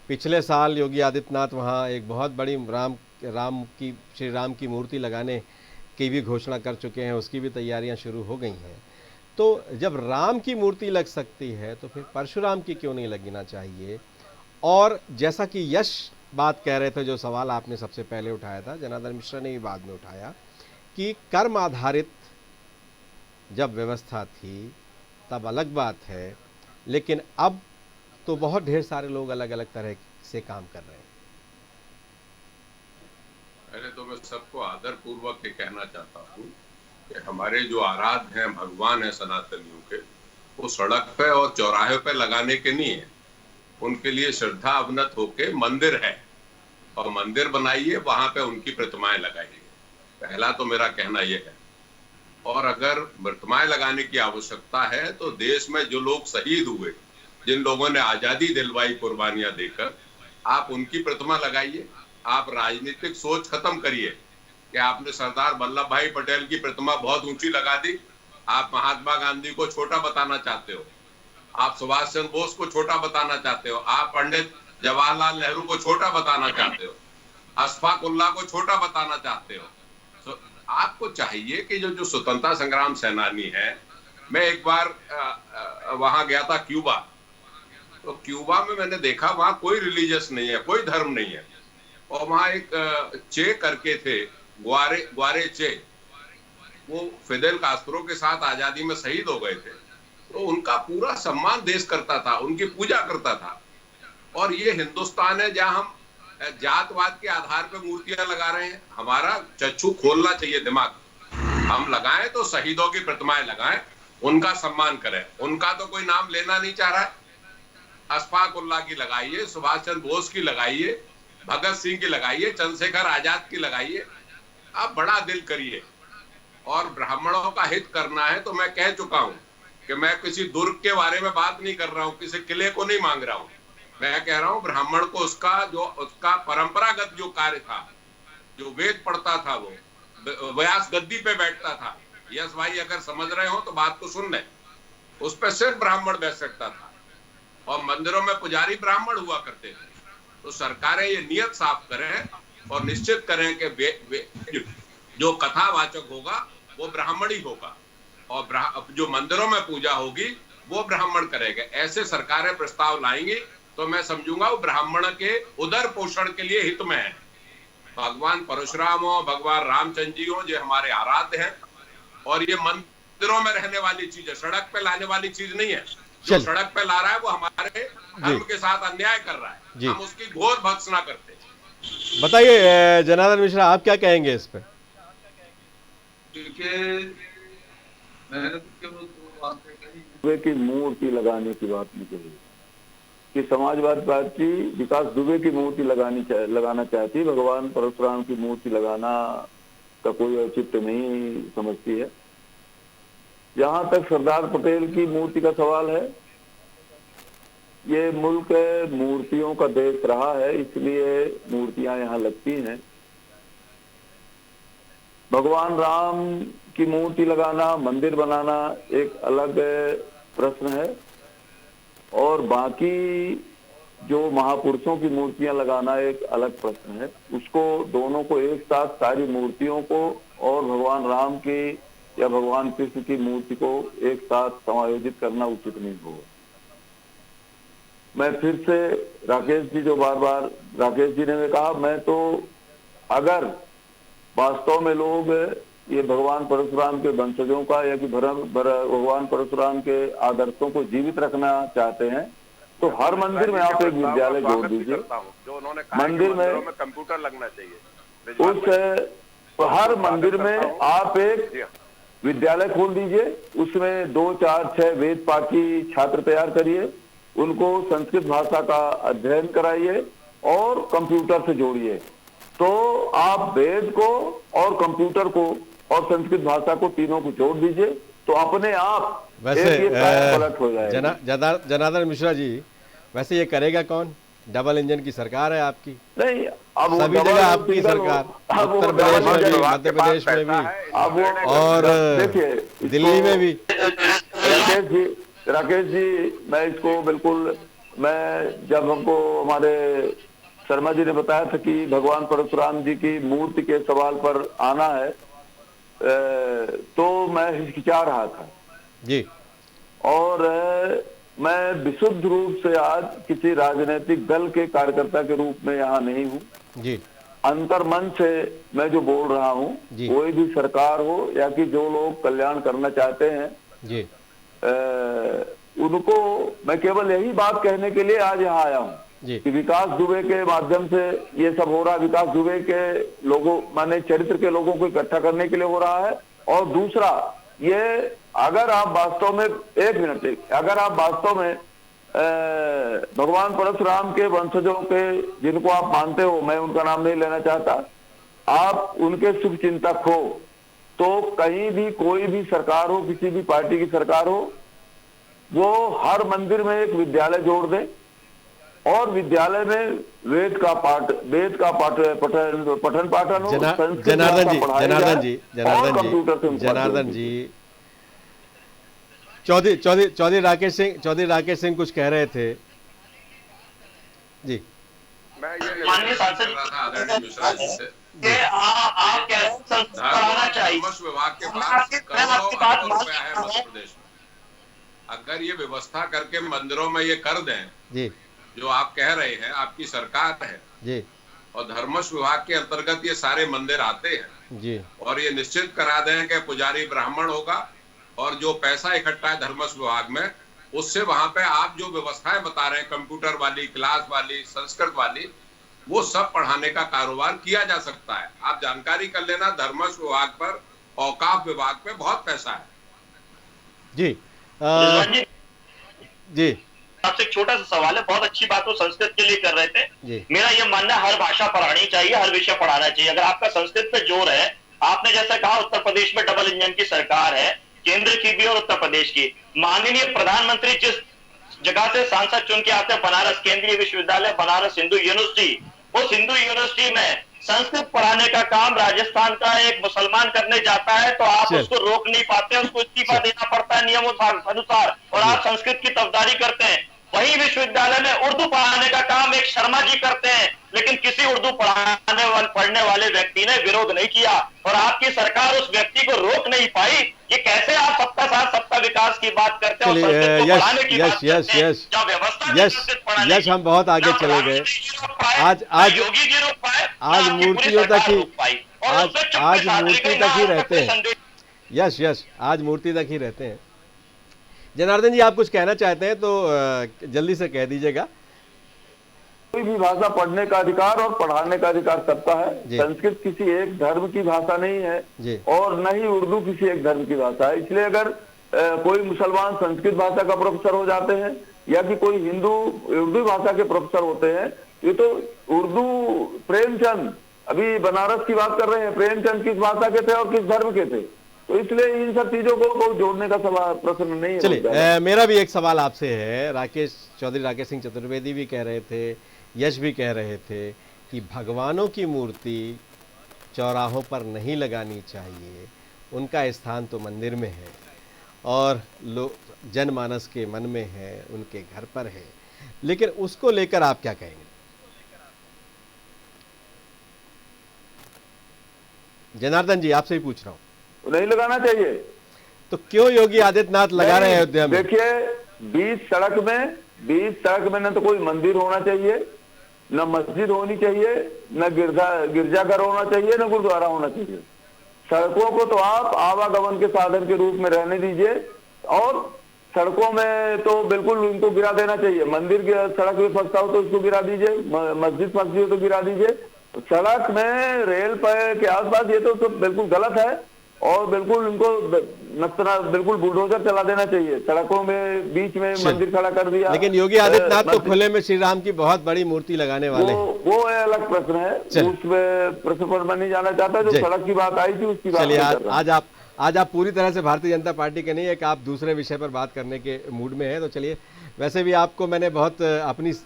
पिछले साल योगी आदित्यनाथ वहाँ एक बहुत बड़ी श्री राम की मूर्ति लगाने की भी घोषणा कर चुके हैं, उसकी भी तैयारियां शुरू हो गई हैं। तो जब राम की मूर्ति लग सकती है तो फिर परशुराम की क्यों नहीं लगना चाहिए? और जैसा कि यश बात कह रहे थे, जो सवाल आपने सबसे पहले उठाया था, जनार्दन मिश्रा ने भी बाद में उठाया, कि कर्म आधारित जब व्यवस्था थी तब अलग बात है, लेकिन अब तो बहुत ढेर सारे लोग अलग अलग तरह से काम कर रहे हैं। पहले तो मैं सबको आदर पूर्वक ये कहना चाहता हूँ कि हमारे जो आराध्य हैं, भगवान है सनातनियों के, वो सड़क पे और चौराहे पे लगाने के नहीं है। उनके लिए श्रद्धा अवनत होके मंदिर है, और मंदिर बनाइए, वहां पे उनकी प्रतिमाएं लगाइए। पहला तो मेरा कहना यह है। और अगर प्रतिमाएं लगाने की आवश्यकता है तो देश में जो लोग शहीद हुए, जिन लोगों ने आजादी दिलवाई कुर्बानियां देकर, आप उनकी प्रतिमा लगाइए। आप राजनीतिक सोच खत्म करिए कि आपने सरदार वल्लभ भाई पटेल की प्रतिमा बहुत ऊंची लगा दी, आप महात्मा गांधी को छोटा बताना चाहते हो, आप सुभाष चंद्र बोस को छोटा बताना चाहते हो, आप पंडित जवाहरलाल नेहरू को छोटा बताना चाहते हो, अशफाक उल्लाह को छोटा बताना चाहते हो। तो आपको चाहिए कि जो स्वतंत्रता संग्राम सेनानी है, मैं एक बार वहां गया था क्यूबा, तो क्यूबा में मैंने देखा वहां कोई रिलीजियस नहीं है, कोई धर्म नहीं है, और वहां एक चे करके थे, ग्वारे चे, वो फिदेल कास्त्रो के साथ आजादी में शहीद हो गए थे। तो उनका पूरा सम्मान देश करता था, उनकी पूजा करता था। और ये हिंदुस्तान है जहां हम जातवाद के आधार पर मूर्तियां लगा रहे हैं। हमारा चक्षु खोलना चाहिए, दिमाग। हम लगाएं तो शहीदों की प्रतिमाएं लगाएं, उनका सम्मान करें। उनका तो कोई नाम लेना नहीं चाह रहा है। अशफाक उल्लाह की लगाइए, सुभाष चंद्र बोस की लगाइए, भगत सिंह की लगाइए, चंद्रशेखर आजाद की लगाइए। आप बड़ा दिल करिए। और ब्राह्मणों का हित करना है तो मैं कह चुका हूं कि मैं किसी दुर्ग के बारे में बात नहीं कर रहा हूं, किसी किले को नहीं मांग रहा हूं। मैं कह रहा हूं ब्राह्मण को उसका परंपरागत जो कार्य था, जो वेद पढ़ता था, वो व्यास गद्दी पे बैठता था। यस भाई, अगर समझ रहे हो तो बात को सुन लें। उस पर सिर्फ ब्राह्मण बैठ सकता था, और मंदिरों में पुजारी ब्राह्मण हुआ करते थे। तो सरकारें ये नियत साफ करें और निश्चित करें कि जो कथावाचक होगा वो ब्राह्मण ही होगा, और जो मंदिरों में पूजा होगी वो ब्राह्मण करेगा। ऐसे सरकारें प्रस्ताव लाएंगी तो मैं समझूंगा वो ब्राह्मण के उदर पोषण के लिए हित में है। भगवान परशुराम हो, भगवान रामचंद्र जी हो, जो हमारे आराध्य हैं, और ये मंदिरों में रहने वाली चीज है, सड़क पे लाने वाली चीज नहीं है। जो सड़क पे ला रहा है वो हमारे धर्म के साथ अन्याय कर रहा है। हम उसकी घोर भर्त्सना करते हैं। बताइए जनार्दन मिश्रा, आप क्या कहेंगे इस पे? देखिए, मैंने तो केवल दो बातें कही की मूर्ति लगाने की बात नहीं कही कि समाजवादी पार्टी विकास दुबे की मूर्ति लगाना चाहती, भगवान परशुराम की मूर्ति लगाना का कोई औचित्य नहीं समझती है। जहां तक सरदार पटेल की मूर्ति का सवाल है, ये मुल्क मूर्तियों का देश रहा है, इसलिए मूर्तियां यहाँ लगती हैं। भगवान राम की मूर्ति लगाना, मंदिर बनाना एक अलग प्रश्न है, और बाकी जो महापुरुषों की मूर्तियां लगाना एक अलग प्रश्न है। उसको दोनों को एक साथ, सारी मूर्तियों को और भगवान राम की या भगवान कृष्ण की मूर्ति को एक साथ समायोजित करना उचित नहीं होगा। मैं फिर से राकेश जी, जो बार बार राकेश जी ने कहा, मैं तो अगर वास्तव में लोग ये भगवान परशुराम के वंशजों का या कि भगवान परशुराम के आदर्शों को जीवित रखना चाहते हैं, तो हर मंदिर में आप एक विद्यालय जोड़ दीजिए। मंदिर में कंप्यूटर लगना चाहिए, उस हर मंदिर में आप एक विद्यालय खोल दीजिए, उसमें 2, 4, 6 वेद पाठी छात्र तैयार करिए, उनको संस्कृत भाषा का अध्ययन कराइए और कंप्यूटर से जोड़िए। तो आप वेद को और कंप्यूटर को और संस्कृत भाषा को, तीनों को जोड़ दीजिए, तो अपने आप वैसे पलट हो जाएगा। जनार्दन मिश्रा जी, वैसे ये करेगा कौन? डबल इंजन की सरकार है आपकी, नहीं, अब सभी जगह आपकी सरकार, उत्तर प्रदेश में भी, मध्य प्रदेश में भी, और देखिए दिल्ली में भी। राकेश जी, मैं इसको बिल्कुल, मैं जब हमको हमारे शर्मा जी ने बताया था कि भगवान परशुराम जी की मूर्ति के सवाल पर आना है, तो मैं हिचकिचा रहा था जी, और मैं विशुद्ध रूप से आज किसी राजनीतिक दल के कार्यकर्ता के रूप में यहाँ नहीं हूँ जी। अंतर्मन से मैं जो बोल रहा हूँ, कोई भी सरकार हो या कि जो लोग कल्याण करना चाहते हैं जी, उनको मैं केवल यही बात कहने के लिए आज यहाँ आया हूँ कि विकास दुबे के माध्यम से ये सब हो रहा है। विकास दुबे के लोगों, माने चरित्र के लोगों को इकट्ठा करने के लिए हो रहा है। और दूसरा, ये अगर आप वास्तव में, एक मिनट, अगर आप वास्तव में भगवान परशुराम के वंशजों के, जिनको आप मानते हो, मैं उनका नाम नहीं लेना चाहता, आप उनके शुभ चिंतक हो, तो कहीं भी कोई भी सरकार हो, किसी भी पार्टी की सरकार हो, वो हर मंदिर में एक विद्यालय जोड़ दे और विद्यालय में वेद का पठन पाठन हो। जनार्दन जी, चौधरी राकेश सिंह कुछ कह रहे थे जी। मैं ये आप कह रहे हैं पढ़ाना चाहिए, विभाग के पास करोड़ों रुपया है मध्य प्रदेश में। अगर ये व्यवस्था करके मंदिरों में ये कर दें जी, जो आप कह रहे हैं, आपकी सरकार है जी, और धर्मस्व विभाग के अंतर्गत ये सारे मंदिर आते हैं जी, और ये निश्चित करा दें कि पुजारी ब्राह्मण होगा और जो पैसा इकट्ठा है धर्मस्व विभाग में, उससे वहां पे आप जो व्यवस्थाएं बता रहे हैं, कंप्यूटर वाली, क्लास वाली, संस्कृत वाली, वो सब पढ़ाने का कारोबार किया जा सकता है। आप जानकारी कर लेना, धर्मस्व विभाग पर, औकाफ विभाग पे बहुत पैसा है जी। जी, आपसे एक छोटा सा सवाल है, बहुत अच्छी बात वो संस्कृत के लिए कर रहे थे। मेरा ये मानना है हर भाषा पढ़ानी चाहिए, हर विषय पढ़ाना चाहिए। अगर आपका संस्कृत पे जोर है, आपने जैसा कहा उत्तर प्रदेश में डबल इंजन की सरकार है, केंद्र की भी और उत्तर प्रदेश की। माननीय प्रधानमंत्री जिस जगह से सांसद चुन के आते हैं, बनारस केंद्रीय विश्वविद्यालय, बनारस हिंदू यूनिवर्सिटी, उस हिंदू यूनिवर्सिटी में संस्कृत पढ़ाने का काम राजस्थान का एक मुसलमान करने जाता है, तो आप उसको रोक नहीं पाते, उसको इस्तीफा देना पड़ता है नियमों अनुसार, और आप संस्कृत की तरफदारी करते हैं। वही विश्वविद्यालय में उर्दू पढ़ाने का काम एक शर्मा जी करते हैं, लेकिन किसी उर्दू पढ़ने वाले व्यक्ति ने विरोध नहीं किया और आपकी सरकार उस व्यक्ति को रोक नहीं पाई। ये कैसे आप सबका साथ सबका विकास की बात करते हैं और संस्कृत को पढ़ाने की बात करते हैं, जब व्यवस्था यस, हम बहुत आगे चले गए। आज योगी जी रोक पाए, आज मूर्तियों तक ही, आज मूर्ति तक ही रहते हैं। यस, आज मूर्ति तक ही रहते हैं। जनार्दन जी, आप कुछ कहना चाहते हैं तो जल्दी से कह दीजिएगा। कोई भी भाषा पढ़ने का अधिकार और पढ़ाने का अधिकार सबका है। संस्कृत किसी एक धर्म की भाषा नहीं है और न ही उर्दू किसी एक धर्म की भाषा है। इसलिए अगर कोई मुसलमान संस्कृत भाषा का प्रोफेसर हो जाते हैं या कि कोई हिंदू उर्दू भाषा के प्रोफेसर होते हैं, ये तो उर्दू प्रेमचंद, अभी बनारस की बात कर रहे हैं, प्रेमचंद किस भाषा के थे और किस धर्म के थे, तो इसलिए इन सब चीजों को जोड़ने का सवाल प्रश्न नहीं है। चलिए मेरा भी एक सवाल आपसे है। चौधरी राकेश सिंह चतुर्वेदी भी कह रहे थे, यश भी कह रहे थे कि भगवानों की मूर्ति चौराहों पर नहीं लगानी चाहिए, उनका स्थान तो मंदिर में है और लोग जनमानस के मन में है, उनके घर पर है, लेकिन उसको लेकर आप क्या कहेंगे? जनार्दन जी आपसे ही पूछ रहा हूं। नहीं लगाना चाहिए तो क्यों योगी आदित्यनाथ लगा रहे हैं अयोध्या में? देखिए, बीच सड़क में न तो कोई मंदिर होना चाहिए, न मस्जिद होनी चाहिए, न गिरजाघर होना चाहिए, न गुरुद्वारा होना चाहिए। सड़कों को तो आप आवागमन के साधन के रूप में रहने दीजिए और सड़कों में तो बिल्कुल उनको गिरा देना चाहिए। मंदिर की सड़क में फंसता हो तो उसको गिरा दीजिए, मस्जिद फंसती हो तो गिरा दीजिए। सड़क में रेल पर के आसपास ये तो बिल्कुल गलत है और बिल्कुल उनको बिल्कुल बुलडोजर चला देना चाहिए। सड़कों में बीच में मंदिर खड़ा कर दिया। लेकिन योगी आदित्यनाथ तो खुले में श्री राम की बहुत बड़ी मूर्ति लगाने वाले हैं। वो अलग प्रश्न है, उसमें प्रश्न पर मैं नहीं जाना चाहता। जो सड़क की बात आई थी उसकी बात। चलिए आज आप पूरी तरह से भारतीय जनता पार्टी के नहीं है कि आप दूसरे विषय पर बात करने के मूड में है। तो चलिए, वैसे भी आपको मैंने बहुत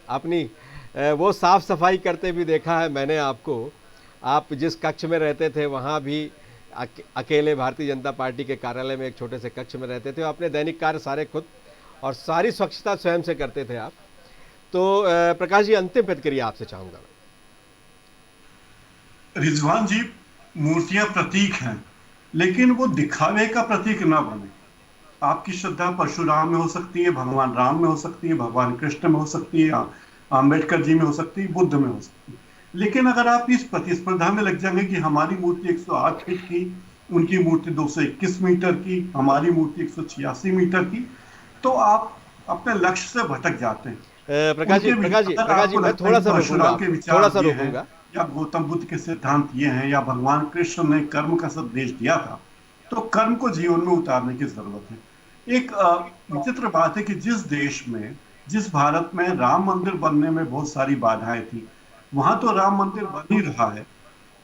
अपनी वो साफ सफाई करते भी देखा है मैंने आपको। आप जिस कक्ष में रहते थे वहाँ भी अकेले भारतीय जनता पार्टी के कार्यालय में एक छोटे से कक्ष में रहते थे। अपने दैनिक कार्य सारे खुद और सारी स्वच्छता स्वयं से करते थे आप। तो प्रकाश जी, अंतिम प्रतिक्रिया आपसे चाहूंगा। रिजवान जी, मूर्तियां प्रतीक हैं, लेकिन वो दिखावे का प्रतीक ना बने। आपकी श्रद्धा परशुराम में हो सकती है, भगवान राम में हो सकती है, भगवान कृष्ण में हो सकती है, अम्बेडकर जी में हो सकती है, बुद्ध में हो सकती है। लेकिन अगर आप इस प्रतिस्पर्धा में लग जाएंगे कि हमारी मूर्ति 108 फीट की, उनकी मूर्ति 221 मीटर की, हमारी मूर्ति 186 मीटर की, तो आप अपने लक्ष्य से भटक जाते हैं। प्रकाश जी मैं थोड़ा सा रोकूंगा। या गौतम बुद्ध के सिद्धांत ये हैं या भगवान कृष्ण ने कर्म का संदेश दिया था, तो कर्म को जीवन में उतारने की जरूरत है। एक विचित्र बात है कि जिस भारत में राम मंदिर बनने में बहुत सारी बाधाएं थी, वहां तो राम मंदिर बन ही रहा है।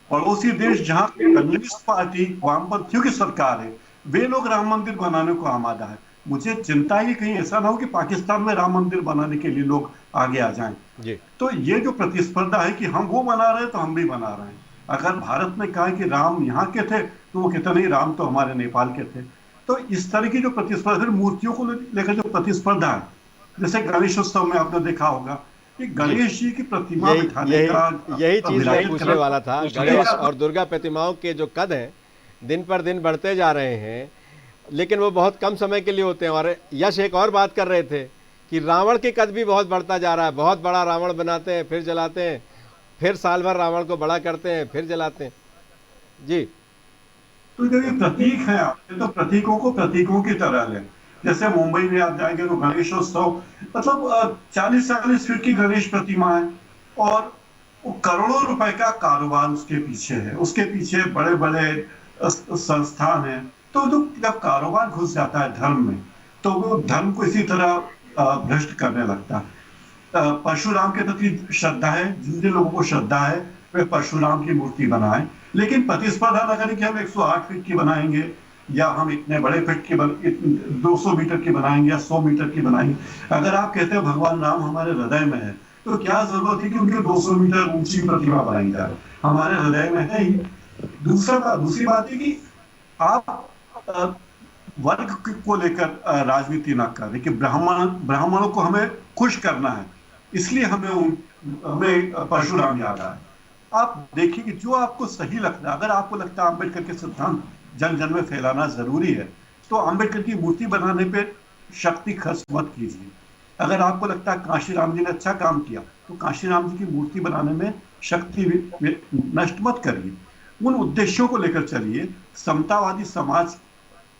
पड़ोसी देश जहां कम्युनिस्ट पार्टी, वामपंथियों की सरकार है, वे लोग राम मंदिर बनाने को आमादा है। मुझे चिंता है कि कहीं ऐसा ना हो कि पाकिस्तान में राम मंदिर बनाने के लिए लोग आगे आ जाएं। तो ये जो प्रतिस्पर्धा है कि हम वो बना रहे हैं तो हम भी बना रहे हैं। अगर भारत ने कहा कि राम यहाँ के थे तो वो कहते नहीं, राम तो हमारे नेपाल के थे। तो इस तरह की जो प्रतिस्पर्धा, मूर्तियों को लेकर जो प्रतिस्पर्धा है, जैसे गणेशोत्सव में आपने देखा होगा कि गणेश जी की प्रतिमा बिठाने का, यही चीज मैं पूछने वाला था। गणेश और दुर्गा प्रतिमाओं के जो कद हैं दिन पर दिन बढ़ते जा रहे हैं, लेकिन वो बहुत कम समय के लिए होते हैं। और यश एक और बात कर रहे थे कि रावण के कद भी बहुत बढ़ता जा रहा है। बहुत बड़ा रावण बनाते हैं, फिर जलाते हैं, फिर साल भर रावण को बड़ा करते हैं, फिर जलाते हैं। जी, तो जो ये प्रतीक है, आपने तो प्रतीकों को प्रतीकों की तरह लें। जैसे मुंबई में आप जाएंगे तो गणेशोत्सव, मतलब 40-40 फीट की गणेश प्रतिमा है और वो करोड़ों रुपए का कारोबार उसके पीछे है। उसके पीछे बड़े बड़े संस्थान हैं। तो जब कारोबार घुस जाता है धर्म में, तो वो धर्म को इसी तरह भ्रष्ट करने लगता है। परशुराम के प्रति श्रद्धा है, जिन लोगों को श्रद्धा है वे परशुराम की मूर्ति बनाएं, लेकिन प्रतिस्पर्धा न करें कि हम 108 फीट की बनाएंगे या हम इतने बड़े फीट की 200 मीटर की बनाएंगे या 100 मीटर की बनाएंगे। अगर आप कहते हैं भगवान राम हमारे हृदय में है, तो क्या जरूरत है कि उनके 200 मीटर ऊंची प्रतिमा बनाई जाए? हमारे हृदय में है ही। दूसरी बात है कि आप वर्ग को लेकर राजनीति ना करें कि ब्राह्मणों को हमें खुश करना है, इसलिए हमें परशुराम याद आए। आप देखिए कि जो आपको सही लगता है, अगर आपको लगता है अम्बेडकर के सिद्धांत जन जन में फैलाना जरूरी है, तो अम्बेडकर की मूर्ति बनाने पे शक्ति खर्च मत कीजिए। अगर आपको लगता है काशीराम जी ने अच्छा काम किया, तो काशीराम जी की मूर्ति बनाने में शक्ति नष्ट मत करिए। उन उद्देश्यों को लेकर चलिए, समतावादी समाज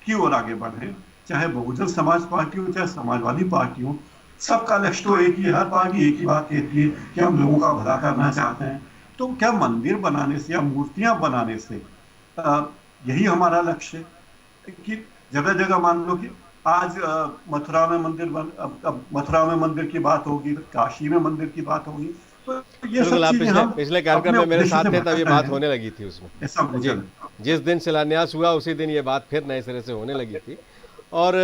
की ओर आगे बढ़े, चाहे बहुजन समाज पार्टी हो चाहे समाजवादी पार्टी हो। सबका लक्ष्य तो एक ही है, हर पार्टी एक ही बात कहती है कि हम लोगों का भला करना चाहते हैं। तो क्या मंदिर बनाने से या मूर्तियां बनाने से यही हमारा लक्ष्य है कि जगह जगह मान लो कि आज मथुरा में मंदिर अब मथुरा में मंदिर की बात होगी, काशी में मंदिर की बात होगी, तो ये सब चीजें हम पिछले कार्यक्रम में मेरे साथ थे तब ये बात होने लगी थी उसमें। ऐसा जी, जिस दिन शिलान्यास हुआ उसी दिन ये बात फिर नए सिरे से होने लगी थी। और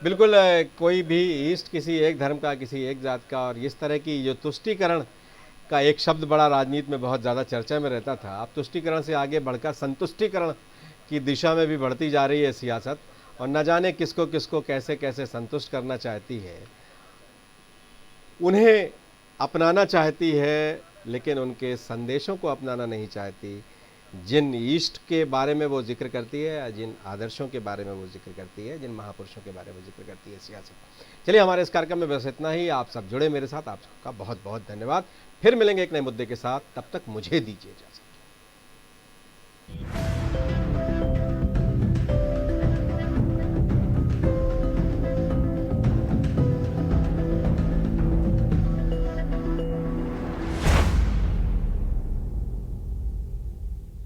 बिल्कुल कोई भी ईस्ट किसी एक धर्म का, किसी एक जात का, और इस तरह की जो तुष्टीकरण का एक शब्द बड़ा राजनीति में बहुत ज़्यादा चर्चा में रहता था, अब तुष्टीकरण से आगे बढ़कर संतुष्टीकरण की दिशा में भी बढ़ती जा रही है सियासत, और न जाने किसको किसको कैसे कैसे संतुष्ट करना चाहती है, उन्हें अपनाना चाहती है, लेकिन उनके संदेशों को अपनाना नहीं चाहती। जिन ईस्ट के बारे में वो जिक्र करती है, जिन आदर्शों के बारे में वो जिक्र करती है, जिन महापुरुषों के बारे में जिक्र करती है सियासत। चलिए, हमारे इस कार्यक्रम में बस इतना ही। आप सब जुड़े मेरे साथ, आप सबका बहुत बहुत धन्यवाद। फिर मिलेंगे एक नए मुद्दे के साथ, तब तक मुझे दीजिए इजाजत।